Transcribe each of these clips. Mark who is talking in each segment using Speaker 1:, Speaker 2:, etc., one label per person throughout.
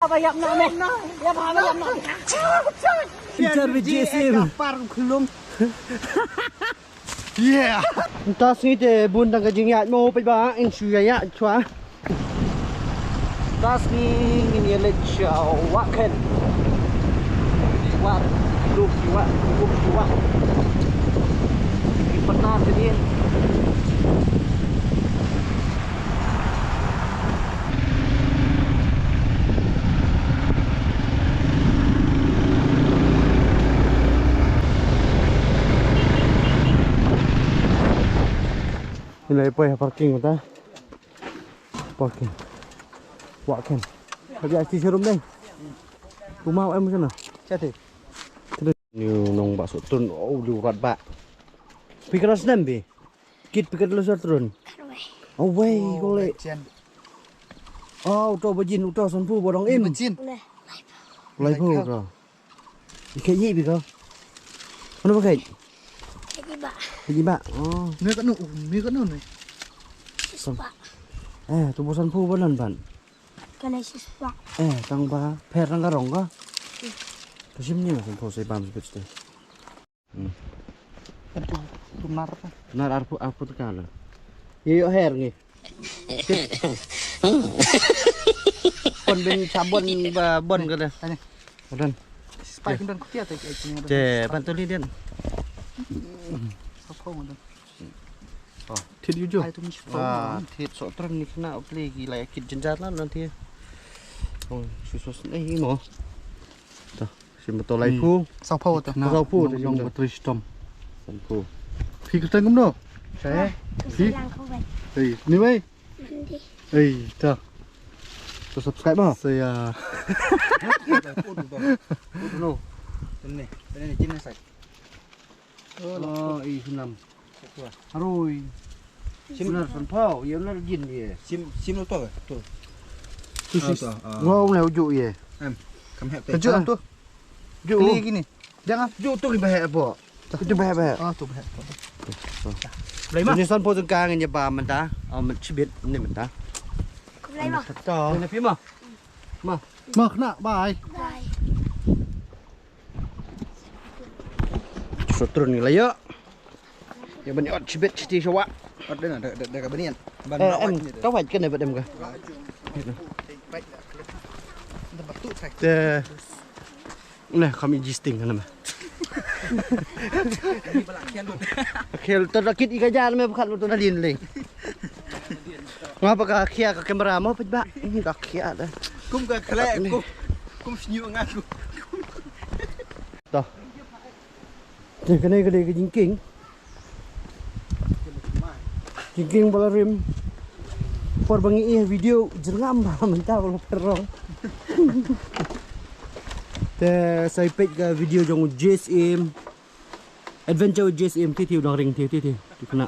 Speaker 1: ไปยับหน้าแม่อย่าพาไปยับหน้าBicara BGSM parang kulung.
Speaker 2: Yeah.
Speaker 1: Tas ni te bun tang kajing ya mo pa ba in suya ya chua. Tas ni ni le chao Wahkhen. Wah, look you. Di peta sini. Nilai apa ya parking kita? Parking. Wahkhen. Kerja di showroom deh. Rumah em macam mana?
Speaker 2: Cantik.
Speaker 1: New nong bakso turun. Oh, di urat bak. Speaker senam bi. Kit speaker lu turun. Oh, wey, golek. Oh, utah bajin, utah sanpu borong em.
Speaker 2: Bajin.
Speaker 1: Lai pu kau. Ikai yi bi kau. Mana pakai? Haji bak. Oh.
Speaker 2: Ni kat nu ni.
Speaker 3: Sispa.
Speaker 1: Tu bosan pu bolan ban.
Speaker 3: Kana sispa.
Speaker 1: Tang ba per tang garong ka. Tu sim ni macam tu saya paham sebetulnya.
Speaker 2: Benar.
Speaker 1: Benar arpu tekan lah. Yo hair ni. Pon ben sabun ba bon ka dah.
Speaker 2: Ini.
Speaker 1: Bolan.
Speaker 2: Spike dan kutia tu ini.
Speaker 1: Je, bantu ni dia.
Speaker 2: Sapau tu.
Speaker 1: Oh, thịt yêu chưa?
Speaker 2: Thịt
Speaker 1: sọ trân như thế nào play gì lại kịch chân rát lắm nanti. Oh, susu ini mo. Tuh, si betul lai pu.
Speaker 2: Sapau tu.
Speaker 1: Sapau tu
Speaker 2: yang beristom.
Speaker 1: Sapau.
Speaker 2: Phi kita ngom no. Saya. Phi. Ni mai. Tu. Tu subscribe ah. Saya.
Speaker 1: No.
Speaker 2: Ini jenis saya.
Speaker 1: Oh, senam. Rồi. Sim là phần phao, yếu là gì vậy?
Speaker 2: Sim nó to rồi.
Speaker 1: Wow, nào dụ vậy?
Speaker 2: Em, cầm hẹp. Cái chưa tu.
Speaker 1: Dụ
Speaker 2: gini. Jangan
Speaker 1: dụ tu di bahaya apa? Itu bahaya.
Speaker 2: Tu bahaya.
Speaker 1: Lấy mà. Ini san po tengkang yang nyebab mentah. Mình chỉ biết ini mentah.
Speaker 3: Lấy mà.
Speaker 1: Đó. Ini phim mà.
Speaker 2: Mak nak bye.
Speaker 1: Sotron ni lah ya. Yang banyak ot cibet citi syawa.
Speaker 2: Ada nak ada kat benian.
Speaker 1: Em kau phải cái này vật em kah? Nah, kami gisting kan nama. Khel terakit ikan jalan me bukan betul nadin leh. Ngapa kah kia ke kamera mau pejak? Ini kah kia dah.
Speaker 2: Kum ke kelek kum senyum ngaku.
Speaker 1: Toh. Ni kena gede ke jingking. Jingking bola rim. Por bangi video jerngam bah mentah kalau perong. Saya page ke video jong JSM adventure JSM titiu dong ring titiu tu kena.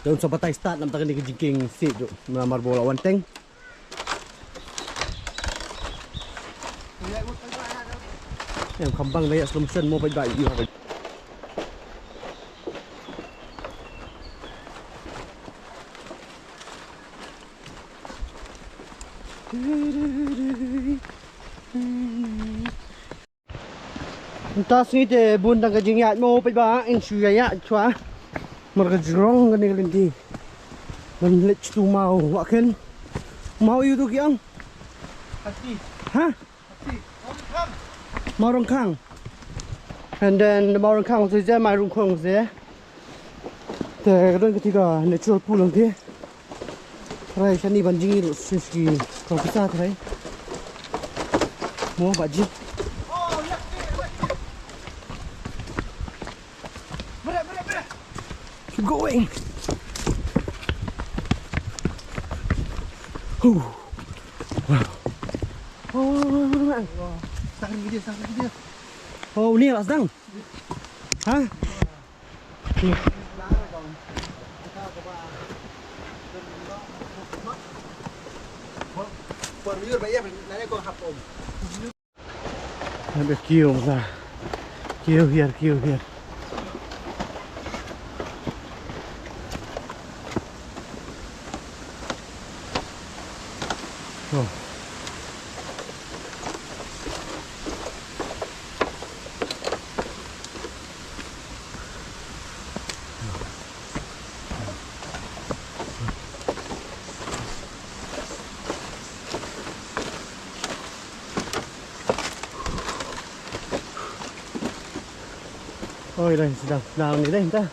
Speaker 1: Daun sampai start nam takkan ke jingking sit tu melamar bola wanteng. Em kambang banyak slow motion mau baik you. Tas ni te bun tang kajing ya mo pa ba in suya ya chua. Mar ka jrong kan ni linti. Man lech tu mau Wahkhen. Mau you tu kiang?
Speaker 2: Hati.
Speaker 1: Ha? Mau rong kang. And then the mau rong kang tu je mai rong khong je. Te kadang ketiga natural pool lang ti. Rai sani banjing ru siski kau bisa rai. Mo baji. Keep going. Wow.
Speaker 2: Sang dia.
Speaker 1: Oh, ni lah sedang. Ha? Ni.
Speaker 2: Por miur bayar nanti kau hapom.
Speaker 1: Ada kiu lah. Kiu here. Oh. Ôi đây, sedang ni đây entah.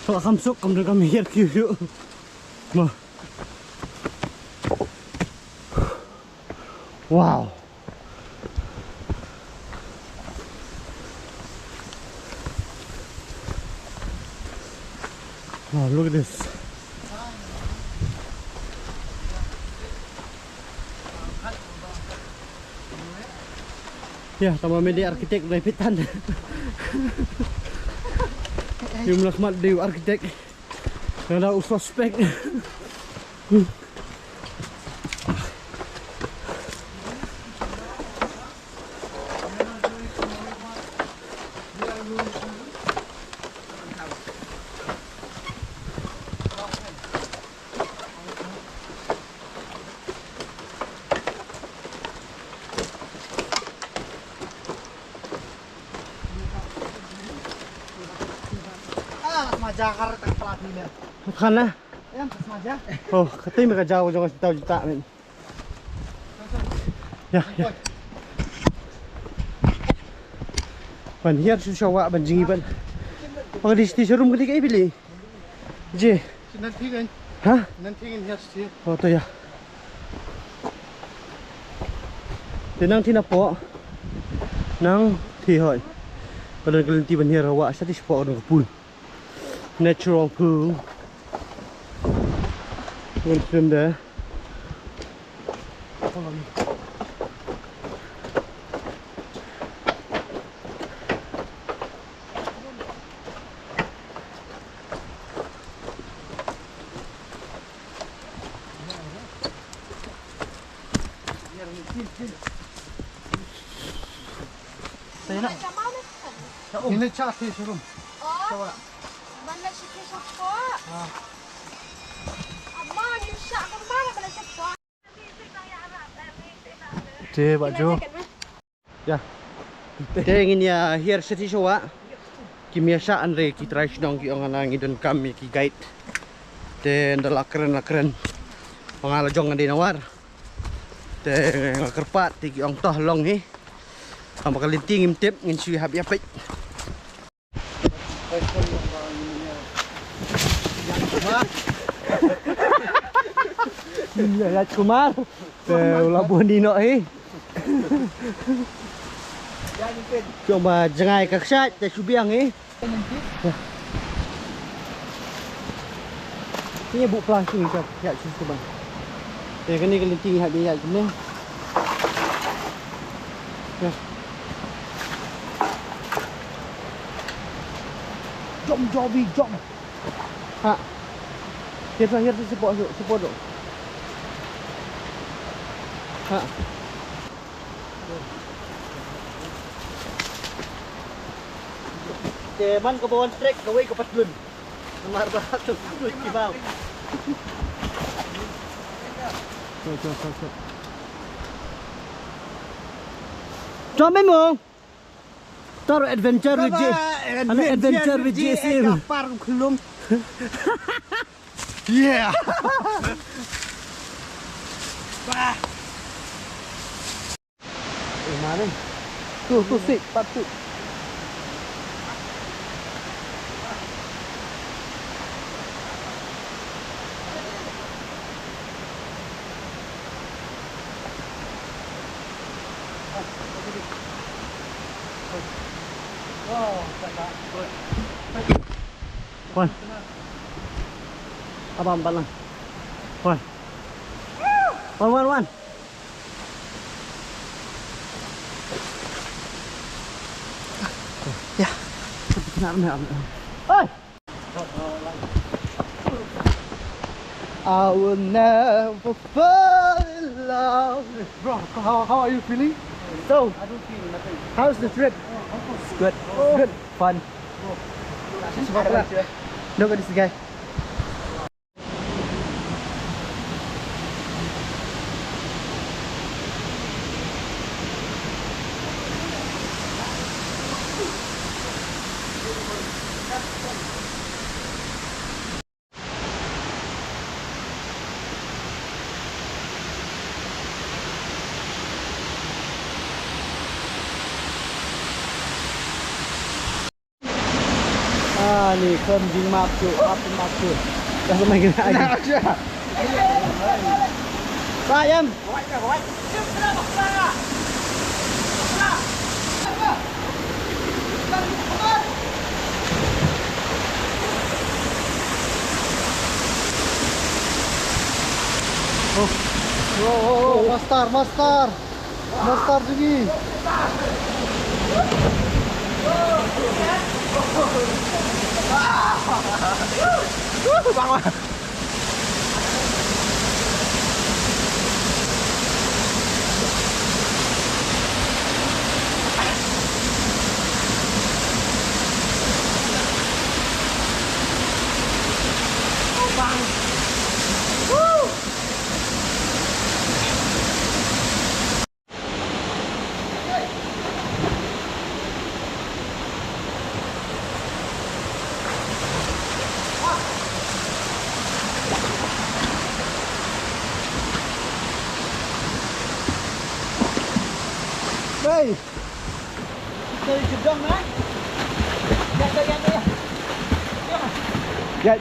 Speaker 1: Kalau kamu sok, kamu kami hier kiri. Mah. Wow. Oh, look at this. Ya, tambah media arkitek repitan. Jumlah smart di arkitek. Ada suspek.
Speaker 2: Jakarta pelatihnya.
Speaker 1: Bukan lah.
Speaker 2: Ya, semaja.
Speaker 1: Oh, katanya mereka jauh jangan tahu juta men. Ya, ya. Ban hier susah wak ban jingi ban. Pag di showroom ketika ini pilih. Je.
Speaker 2: Nanti kan.
Speaker 1: Hah?
Speaker 2: Nanti kan hier sih.
Speaker 1: Oh, tu ya. Tenang tina po. Nang thi hỏi. Kalau kalian tiba ni rawa, saya spot orang pool. Natural pool. Went from there.
Speaker 2: Saya nak. Ini cat sih showroom.
Speaker 3: Oh. Mana sikit support? Abang, you syak ke mana kalau support?
Speaker 2: Je, Pak Jo.
Speaker 1: Ya. Dia ingin ya here city show ah. Kimia syak andre ki try dong ki orang nang idon kami ki guide. Dan lakren pangala jong ande nawar. Dan ngakerpat ki ong toh long ni. Kamu kali tingim tip ngin sui hab yapit. Ya Kumar. Ulah bundi nok eh. Coba jengai kaksat te subiang eh. Ini bu plastik ni ya sisi bang. Te kini kelinting hab ya ni. Ya. Jom jobi jom. Ha. Kita lahir tu support tu. Ha. Man ke bawah trek kawai ke patlun. Nomor berapa tu kibau. Cok. Jom memang. Taruh adventure with J. Adventure with JC.
Speaker 2: Kapar belum. Yeah. Wah.
Speaker 1: Mana? Tu sip, patut. Wan. Abang balang. Wan. Ya. Kenapa? Oi. I will never fall in love.
Speaker 2: Bro, how are you feeling?
Speaker 1: So,
Speaker 2: I don't feel nothing.
Speaker 1: how's the trip? Good. Good. Fun. Look at this guy. ni kem jing map tu, apa map tu. Dah semai kena lagi. Pak jam.
Speaker 2: Oh, master lagi.
Speaker 1: Hey, chơi chụp đông đấy. Dạ.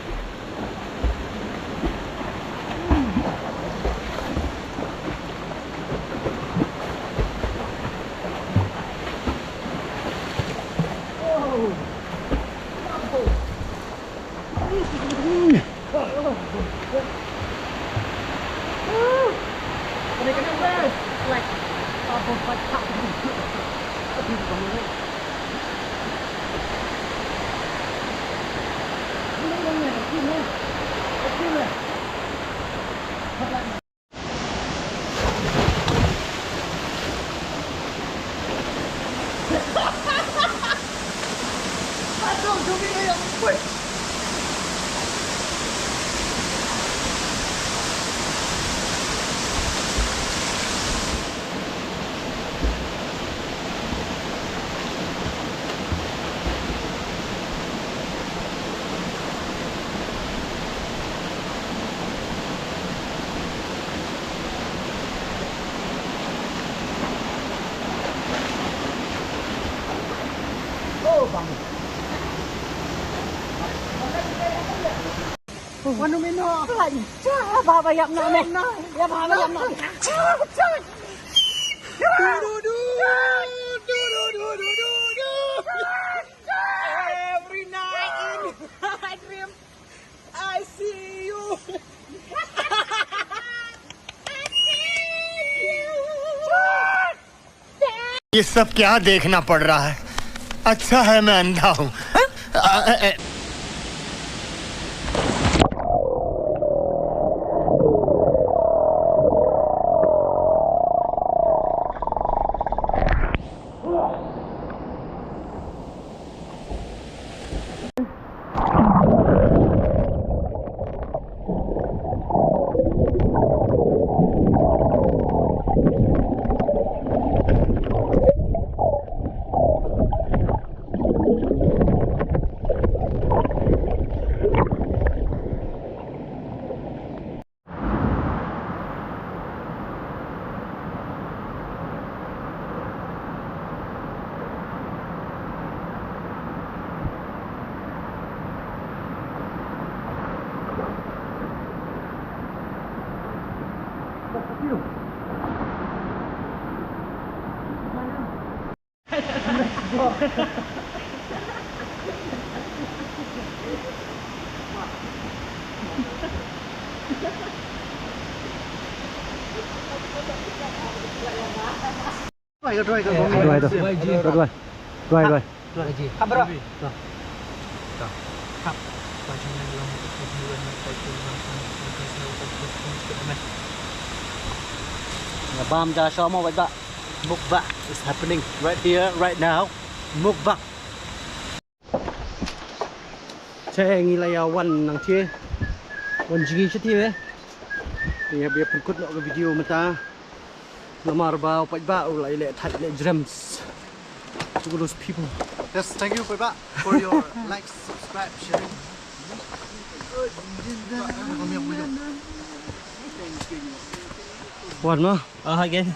Speaker 3: Ano may nakakain? Tsaka, babayap namin. Ya, babayap namin. Tsaka, tsaka. Every night in my dream, I see you. I see you.
Speaker 4: ये सब क्या देखना पड़ रहा है? अच्छा है मैं अंधा हूँ.
Speaker 1: Rồi. Bam ja show mo ba? Mukbang is happening right here, right now. Mukbang. Saya ngilai wan nang cie, wan jigi ceti be. Ini biar pengkut nak ke video mata. Lamar ba, upat ba, ulai le tat le drums. Look at those people.
Speaker 2: Yes, thank you Pak for your likes, subscribe, sharing.
Speaker 1: One more. Again.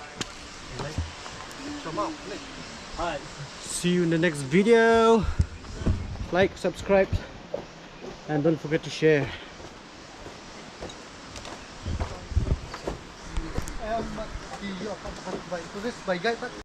Speaker 1: See you in the next video. Like, subscribe, And don't forget to share.
Speaker 2: Em thì ở phòng 7 tôi biết 7 gậy